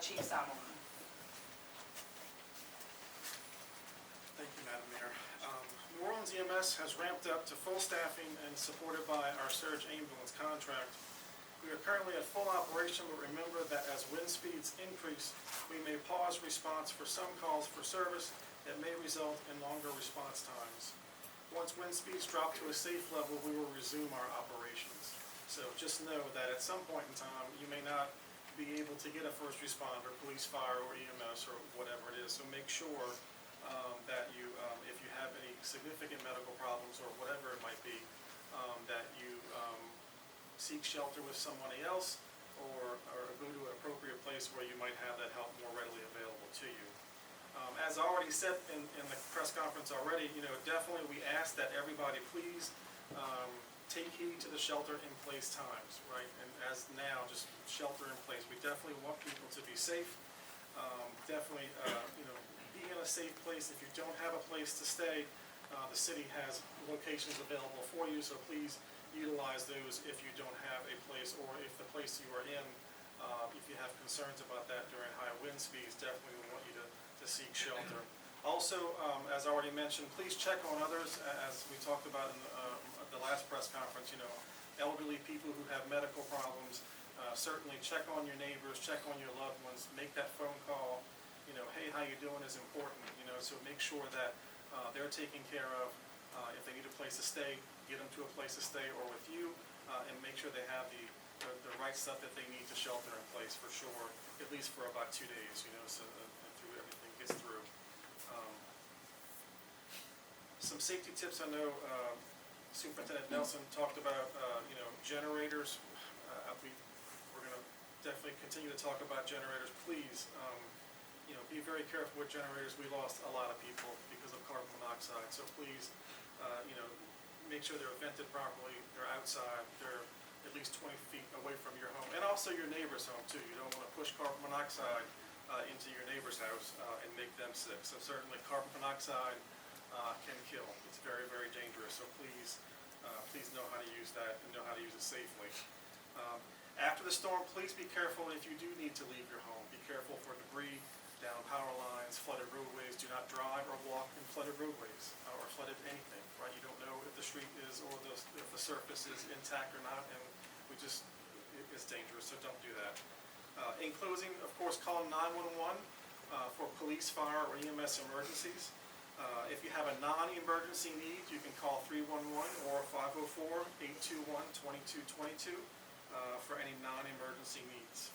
Chief Simon. Thank you, Madam Mayor. New Orleans EMS has ramped up to full staffing and supported by our surge ambulance contract. We are currently at full operation, but remember that as wind speeds increase, we may pause response for some calls for service that may result in longer response times. Once wind speeds drop to a safe level, we will resume our operations. So just know that at some point in time, you may not be able to get a first responder, police, fire, or EMS, or whatever it is. So make sure that you, if you have any significant medical problems or whatever it might be, that you seek shelter with somebody else or go to an appropriate place where you might have that help more readily available to you. As I already said in the press conference already, definitely we ask that everybody please take heed to the shelter-in-place times, right? And as now, just shelter in place. We definitely want people to be safe. Definitely, be in a safe place. If you don't have a place to stay, the city has locations available for you, so please utilize those if you don't have a place, or if the place you are in, if you have concerns about that during high wind speeds, definitely we want you to seek shelter. Also, as I already mentioned, please check on others, as we talked about in the last press conference, elderly people who have medical problems. Certainly check on your neighbors, check on your loved ones, make that phone call. Hey, how you doing is important, so make sure that they're taken care of. If they need a place to stay, get them to a place to stay or with you, and make sure they have the right stuff that they need to shelter in place for sure, at least for about 2 days, so until everything gets through. Some safety tips. I know Superintendent Nelson talked about, generators. We're going to definitely continue to talk about generators. Please, be very careful with generators. We lost a lot of people because of carbon monoxide. So please, make sure they're vented properly. They're outside. They're at least 20 feet away from your home, and also your neighbor's home too. You don't want to push carbon monoxide into your neighbor's house and make them sick. So certainly, carbon monoxide can kill. It's very, very dangerous. So please, please know how to use that and know how to use it safely. After the storm, please be careful if you do need to leave your home. Be careful for debris, down power lines, flooded roadways. Do not drive or walk in flooded roadways or flooded anything, right? You don't know if the street is or if the surface is intact or not, and it's dangerous, so don't do that. In closing, of course, call 911 for police, fire, or EMS emergencies. If you have a non-emergency need, you can call 311 or 504-821-2222 for any non-emergency needs.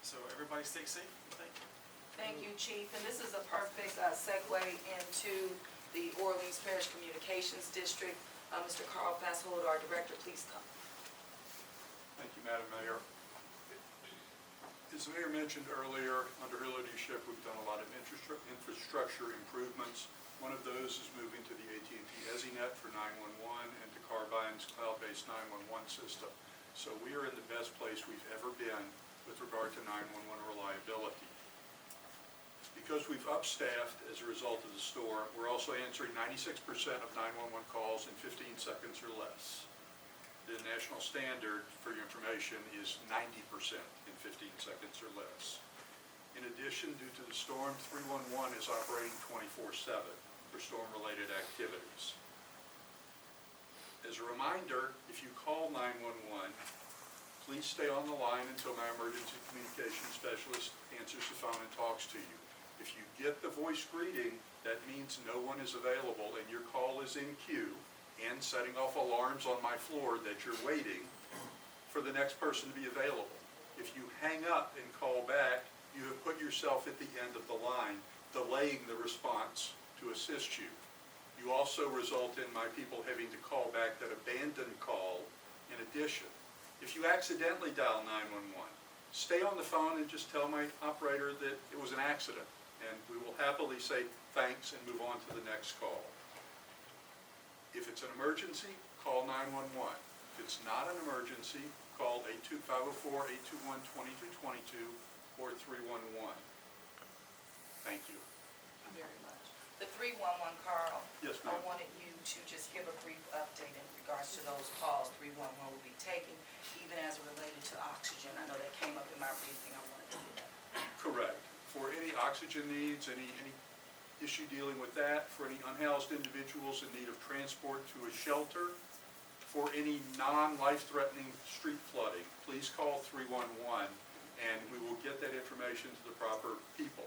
So everybody stay safe. Thank you. Thank you, Chief. And this is a perfect segue into the Orleans Parish Communications District. Mr. Carl Fasshold, our director, please come. Thank you, Madam Mayor. As the Mayor mentioned earlier, under her leadership, we've done a lot of infrastructure improvements. One of those is moving to the AT&T EZNet for 911 and to Carbine's cloud-based 911 system. So we are in the best place we've ever been with regard to 911 reliability. Because we've upstaffed as a result of the storm, we're also answering 96% of 911 calls in 15 seconds or less. The national standard, for your information, is 90% in 15 seconds or less. In addition, due to the storm, 311 is operating 24/7 for storm-related activities. As a reminder, if you call 911, please stay on the line until my emergency communication specialist answers the phone and talks to you. If you get the voice greeting, that means no one is available and your call is in queue and setting off alarms on my floor that you're waiting for the next person to be available. If you hang up and call back, you have put yourself at the end of the line, delaying the response to assist you. You also result in my people having to call back that abandoned call in addition. If you accidentally dial 911, stay on the phone and just tell my operator that it was an accident, and we will happily say thanks and move on to the next call. If it's an emergency, call 911. If it's not an emergency, call 504-821-2222 or 311. Thank you. Thank you very much. The 311, Carl. Yes, I ma'am. wanted you to just give a brief update in regards to those calls 311 will be taking, even as it related to oxygen. I know that came up in my briefing. I wanted to do that. Correct. oxygen needs, any issue dealing with that, for any unhoused individuals in need of transport to a shelter, for any non-life-threatening street flooding, please call 311 and we will get that information to the proper people.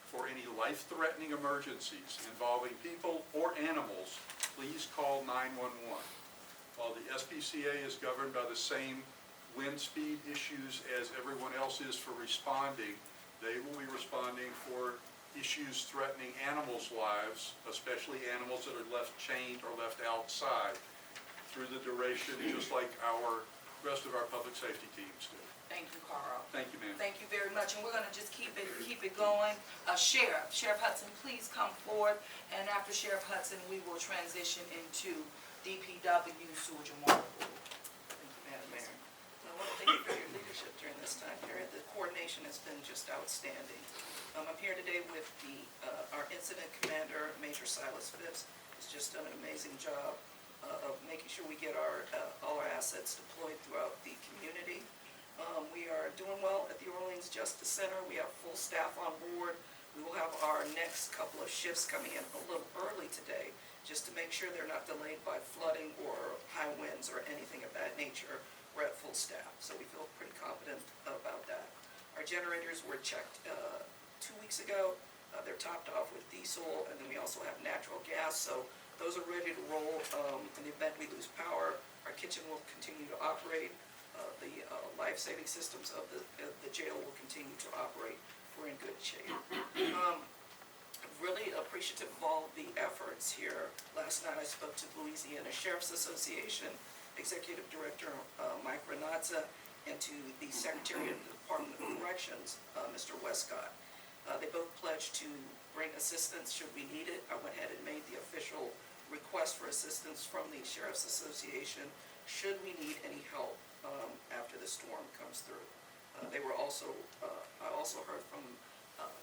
For any life-threatening emergencies involving people or animals, please call 911. While the SPCA is governed by the same wind speed issues as everyone else is for responding, they will be responding for issues threatening animals' lives, especially animals that are left chained or left outside through the duration, just like our rest of our public safety teams do. Thank you, Carl. Thank you, ma'am. Thank you very much, and we're gonna just keep it going. Sheriff Hudson, please come forward, and after Sheriff Hudson, we will transition into DPW Sewage and Water Board. Thank you, Madam Mayor. I want to thank you for your leadership during this time period. The coordination has been just outstanding. I'm here today with our incident commander, Major Silas Phipps, who's just done an amazing job of making sure we get all our assets deployed throughout the community. We are doing well at the Orleans Justice Center. We have full staff on board. We will have our next couple of shifts coming in a little early today, just to make sure they're not delayed by flooding or high winds or anything of that nature. We're at full staff, so we feel pretty confident about that. Our generators were checked 2 weeks ago. They're topped off with diesel, and then we also have natural gas, so those are ready to roll in the event we lose power. Our kitchen will continue to operate. The life-saving systems of the jail will continue to operate. We're in good shape. Really appreciative of all the efforts here. Last night I spoke to the Louisiana Sheriff's Association Executive Director Mike Renazza and to the Secretary of the Department of Corrections, Mr. Westcott. They both pledged to bring assistance should we need it. I went ahead and made the official request for assistance from the Sheriff's Association should we need any help after the storm comes through. I also heard from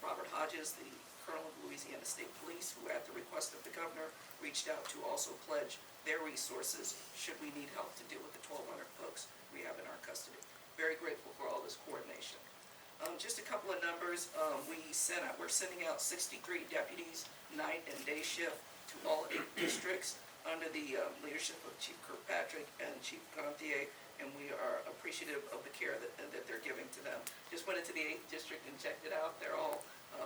Robert Hodges, the Colonel of Louisiana State Police, who at the request of the governor reached out to also pledge their resources should we need help to deal with the 1,200 folks we have in our custody. Very grateful for all this coordination. Just a couple of numbers. We're sending out 63 deputies, night and day shift, to all 8 districts under the leadership of Chief Kirkpatrick and Chief Gontier, and we are appreciative of the care that they're giving to them. Just went into the 8th district and checked it out. They're all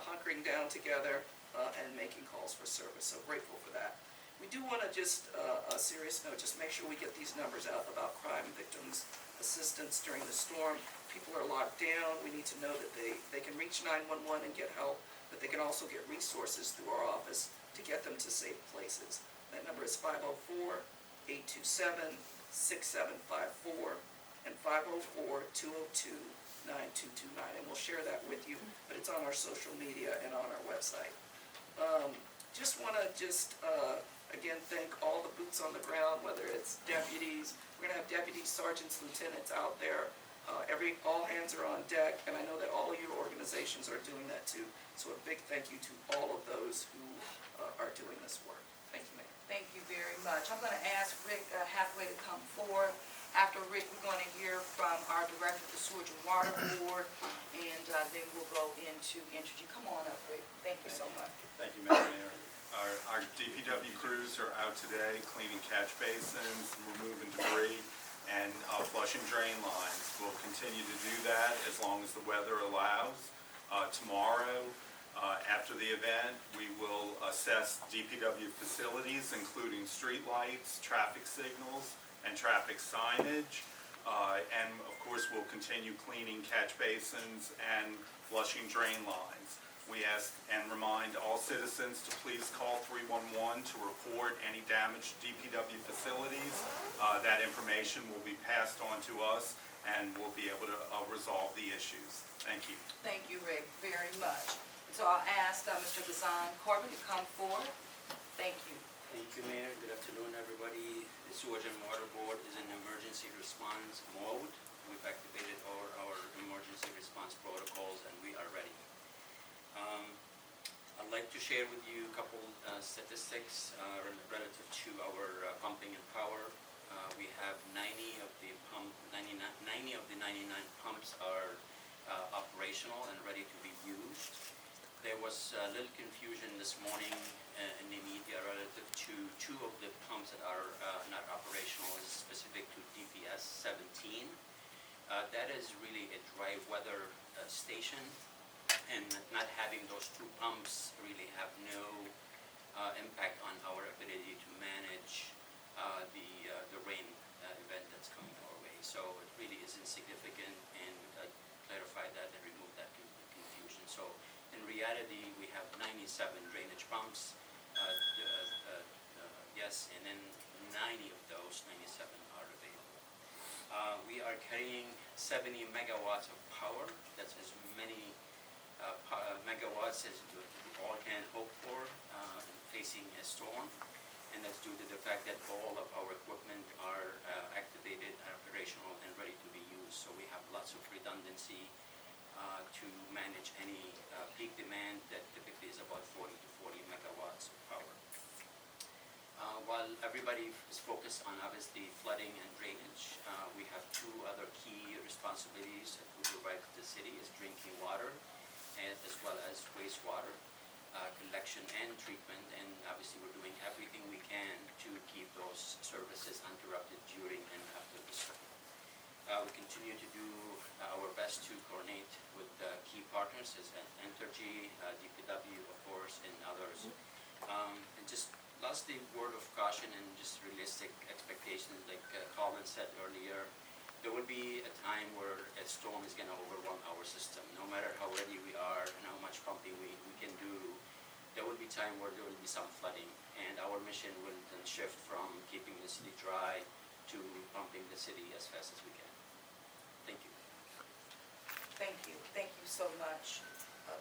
hunkering down together and making calls for service, so grateful for that. We do want to just, a serious note, just make sure we get these numbers out about crime victims assistance during the storm. People are locked down. We need to know that they can reach 911 and get help, but they can also get resources through our office to get them to safe places. That number is 504-827-6754 and 504-202-9229. And we'll share that with you, but it's on our social media and on our website. Just want to again, thank all the boots on the ground, whether it's deputies. We're going to have deputies, sergeants, lieutenants out there. All hands are on deck, and I know that all of your organizations are doing that too. So a big thank you to all of those who are doing this work. Thank you, Mayor. Thank you very much. I'm going to ask Rick Hathaway to come forward. After Rick, we're going to hear from our Director of the Sewage and Water Board, and then we'll go into energy. Come on up, Rick. Thank you so much. Thank you, Madam Mayor. Our DPW crews are out today cleaning catch basins, removing debris, and flushing drain lines. We'll continue to do that as long as the weather allows. Tomorrow, after the event, we will assess DPW facilities, including street lights, traffic signals, and traffic signage. And of course, we'll continue cleaning catch basins and flushing drain lines. We ask and remind all citizens to please call 311 to report any damaged DPW facilities. That information will be passed on to us and we'll be able to resolve the issues. Thank you. Thank you, Rick, very much. So I'll ask Mr. Ghazan Corbin to come forward. Thank you. Thank you, Mayor. Good afternoon, everybody. The Sewage and Water Board is in emergency response mode. We've activated all our emergency response protocols and we are ready. I'd like to share with you a couple statistics relative to our pumping and power. We have 90 of the 99 pumps are operational and ready to be used. There was a little confusion this morning in the media relative to two of the pumps that are not operational, is specific to DPS 17. That is really a dry weather station, and not having those two pumps really have no impact on our ability to manage the rain event that's coming our way. So it really is insignificant, and clarify that and remove that confusion. So in reality, we have 97 drainage pumps, yes, and then 90 of those 97 are available. We are carrying 70 megawatts of power. That's as many megawatts as we all can hope for facing a storm, and that's due to the fact that all of our equipment are activated, operational, and ready to be used. So we have lots of redundancy to manage any peak demand that typically is about 40 to 40 megawatts of power. While everybody is focused on obviously flooding and drainage, we have two other key responsibilities that we provide to the city: is drinking water, and as well as wastewater collection and treatment. And obviously we're doing everything we can to keep those services uninterrupted during and after the storm. We continue to do our best to coordinate with key partners as Entergy, DPW, of course, and others. And just lastly, word of caution and just realistic expectations, like Colin said earlier, there will be a time where a storm is going to overwhelm our system. No matter how ready we are and how much pumping we can do, there will be time where there will be some flooding, and our mission will then shift from keeping the city dry to pumping the city as fast as we can. Thank you. Thank you so much,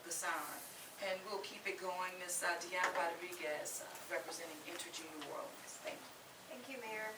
Ghassan. And we'll keep it going. Ms. Deanna Rodriguez, representing Entergy New Orleans. Thank you. Thank you, Mayor.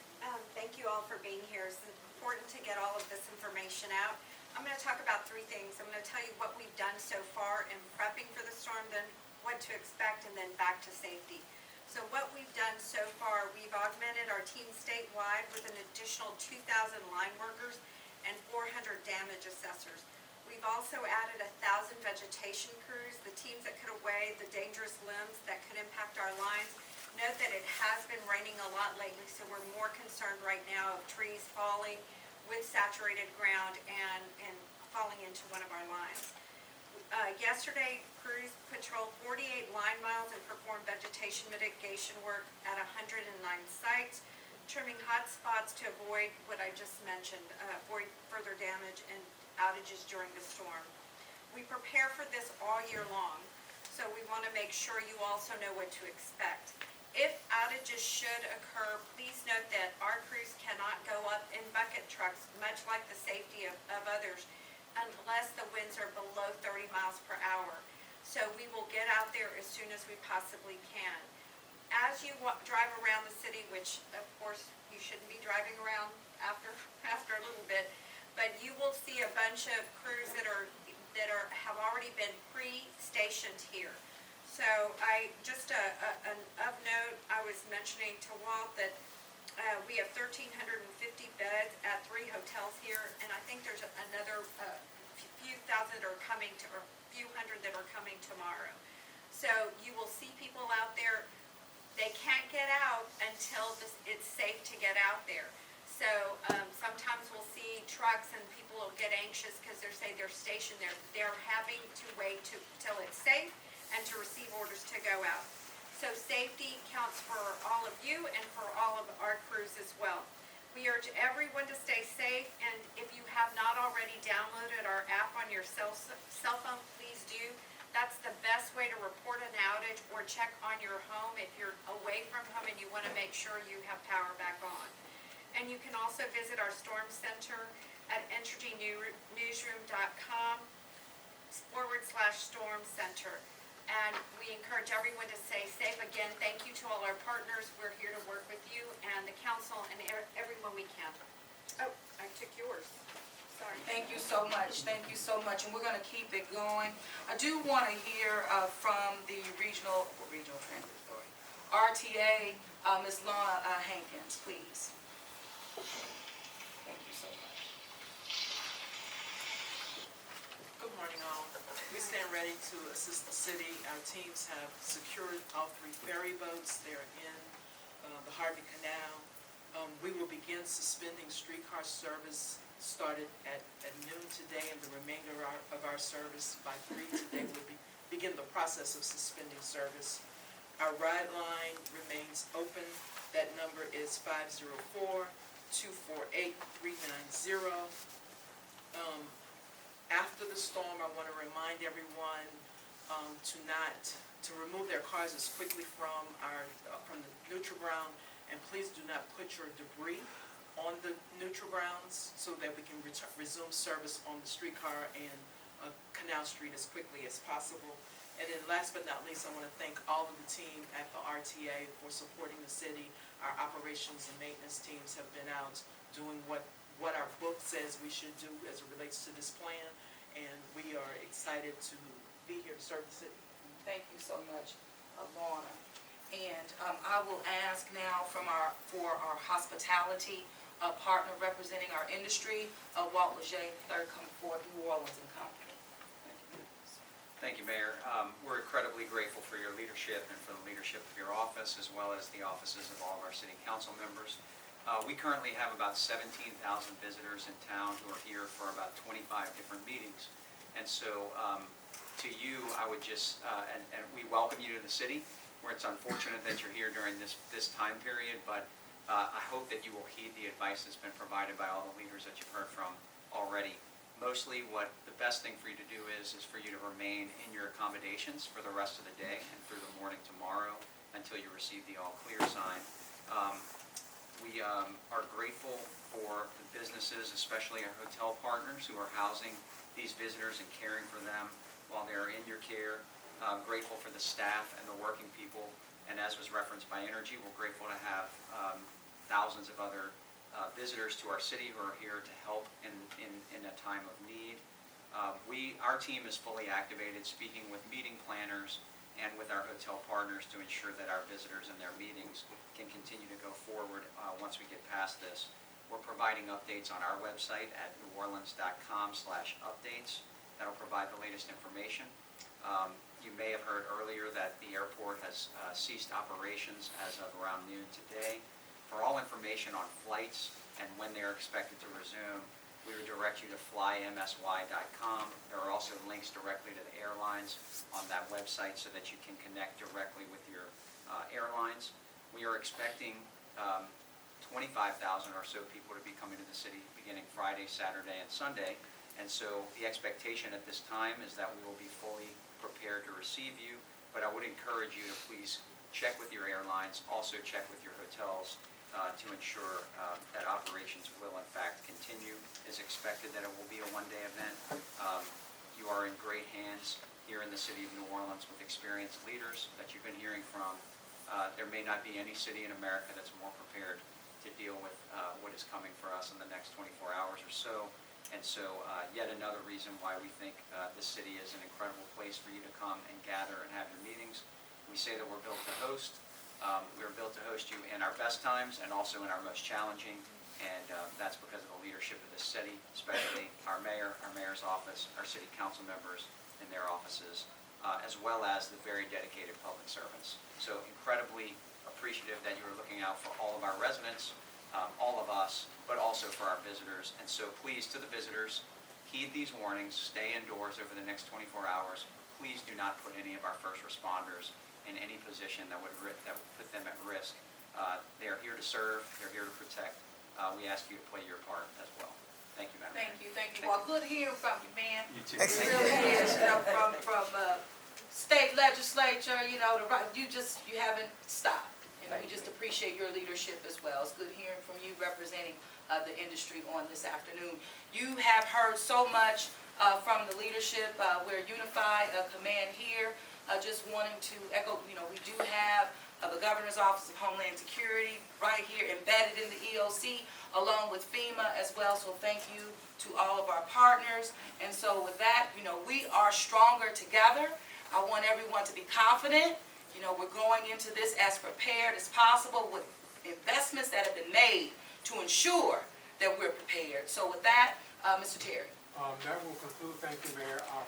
Thank you all for being here. It's important to get all of this information out. I'm going to talk about three things. I'm going to tell you what we've done so far in prepping for the storm, then what to expect, and then back to safety. So what we've done so far, we've augmented our team statewide with an additional 2,000 line workers and 400 damage assessors. We've also added 1,000 vegetation crews, the teams that could away the dangerous limbs that could impact our lines. Note that it has been raining a lot lately, so we're more concerned right now of trees falling with saturated ground and falling into one of our lines. Yesterday, crews patrolled 48 line miles and performed vegetation mitigation work at 109 sites, trimming hot spots to avoid what I just mentioned, avoid further damage and outages during the storm. We prepare for this all year long, so we want to make sure you also know what to expect. If outages should occur, please note that our crews cannot go up in bucket trucks, much like the safety of others, unless the winds are below 30 miles per hour. So we will get out there as soon as we possibly can. As you drive around the city, which of course you shouldn't be driving around after a little bit, but you will see a bunch of crews that have already been pre-stationed here. So of note, I was mentioning to Walt that we have 1,350 beds at 3 hotels here, and I think there's another few thousand that are coming to, or a few hundred that are coming tomorrow. So you will see people out there. They can't get out until it's safe to get out there. So sometimes we'll see trucks and people will get anxious because they're stationed there. They're having to wait till it's safe and to receive orders to go out. So safety counts for all of you and for all of our crews as well. We urge everyone to stay safe, and if you have not already downloaded our app on your cell phone, please do. That's the best way to report an outage or check on your home if you're away from home and you want to make sure you have power back on. And you can also visit our storm center at entergynewsroom.com/storm center. And we encourage everyone to stay safe. Again, thank you to all our partners. We're here to work with you and the council and everyone we can. Oh, I took yours. Sorry. Thank you so much. Thank you so much. And we're going to keep it going. I do want to hear from the Regional Transit Authority, RTA, Ms. Lana Hankins, please. Thank you so much. Good morning, all. We stand ready to assist the city. Our teams have secured all 3 ferry boats. They're in the Harvey Canal. We will begin suspending streetcar service started at noon today, and the remainder of our service by 3 today will begin the process of suspending service. Our ride line remains open. That number is 504-248-390. After the storm, I want to remind everyone to remove their cars as quickly from the neutral ground, and please do not put your debris on the neutral grounds so that we can resume service on the streetcar and Canal Street as quickly as possible. And then last but not least, I want to thank all of the team at the RTA for supporting the city. Our operations and maintenance teams have been out doing what our book says we should do as it relates to this plan, and we are excited to be here to serve the city. Thank you so much, Lorna. And I will ask now for our hospitality partner representing our industry, Walt Leger III, come forward, New Orleans and Company. Thank you, Mayor. We're incredibly grateful for your leadership and for the leadership of your office, as well as the offices of all of our city council members. We currently have about 17,000 visitors in town who are here for about 25 different meetings. And so to you, I would just, and we welcome you to the city, where it's unfortunate that you're here during this time period, but I hope that you will heed the advice that's been provided by all the leaders that you've heard from already. Mostly the best thing for you to do is for you to remain in your accommodations for the rest of the day and through the morning tomorrow until you receive the all clear sign. We are grateful for the businesses, especially our hotel partners who are housing these visitors and caring for them while they're in your care. Grateful for the staff and the working people, and as was referenced by Energy, we're grateful to have thousands of other visitors to our city who are here to help in a time of need. Our team is fully activated, speaking with meeting planners and with our hotel partners to ensure that our visitors and their meetings can continue to go forward once we get past this. We're providing updates on our website at neworleans.com/updates. That'll provide the latest information. You may have heard earlier that the airport has ceased operations as of around noon today. For all information on flights and when they're expected to resume, we would direct you to flymsy.com. There are also links directly to the airlines on that website so that you can connect directly with your airlines. We are expecting 25,000 or so people to be coming to the city beginning Friday, Saturday, and Sunday. And so the expectation at this time is that we will be fully prepared to receive you, but I would encourage you to please check with your airlines, also check with your hotels to ensure that operations will in fact continue. It's expected that it will be a one-day event. You are in great hands here in the city of New Orleans with experienced leaders that you've been hearing from. There may not be any city in America that's more prepared to deal with what is coming for us in the next 24 hours or so. And so yet another reason why we think this city is an incredible place for you to come and gather and have your meetings. We say that we're built to host. We're built to host you in our best times and also in our most challenging. And that's because of the leadership of this city, especially our mayor, our mayor's office, our city council members in their offices, as well as the very dedicated public servants. So incredibly appreciative that you are looking out for all of our residents, all of us, but also for our visitors. And so please, to the visitors, heed these warnings, stay indoors over the next 24 hours. Please do not put any of our first responders in any position that would put them at risk. They are here to serve, they're here to protect. We ask you to play your part as well. Thank you, Madam Mayor. Thank you. Well, good hearing from you, man. You too. It really is, from state legislature, you haven't stopped. We just appreciate your leadership as well. It's good hearing from you representing the industry on this afternoon. You have heard so much from the leadership. We're unified, command here. Just wanting to echo, we do have the Governor's Office of Homeland Security right here embedded in the EOC, along with FEMA as well. So thank you to all of our partners. And so with that, we are stronger together. I want everyone to be confident. We're going into this as prepared as possible with investments that have been made to ensure that we're prepared. So with that, Mr. Terry. That will conclude, thank you, Mayor, our